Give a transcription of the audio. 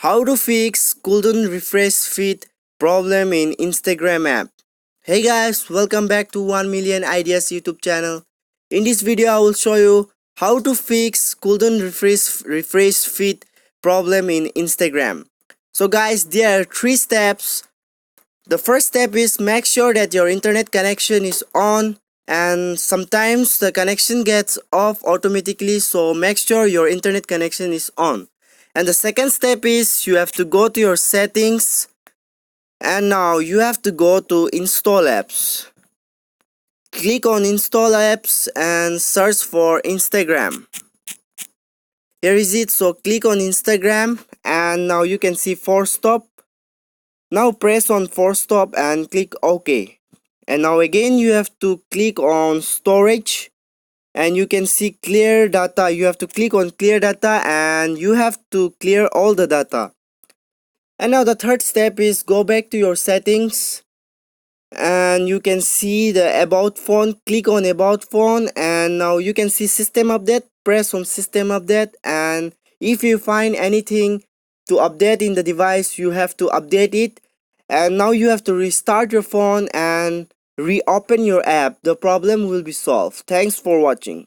How to fix couldn't refresh feed problem in Instagram app. Hey guys, welcome back to 1 Million Ideas YouTube channel. In this video I will show you how to fix couldn't refresh feed problem in Instagram. So guys, there are 3 steps. The first step is make sure that your internet connection is on, and sometimes the connection gets off automatically, so make sure your internet connection is on. And the second step is you have to go to your settings, and now you have to go to install apps. Click on install apps and search for Instagram. Here is it, so click on Instagram and now you can see force stop. Now press on force stop and click OK. And now again you have to click on storage and you can see clear data. You have to click on clear data and you have to clear all the data. And now the third step is go back to your settings and you can see the about phone. Click on about phone and now you can see system update. Press on system update, and if you find anything to update in the device, you have to update it. And now you have to restart your phone and reopen your app. The problem will be solved. Thanks for watching.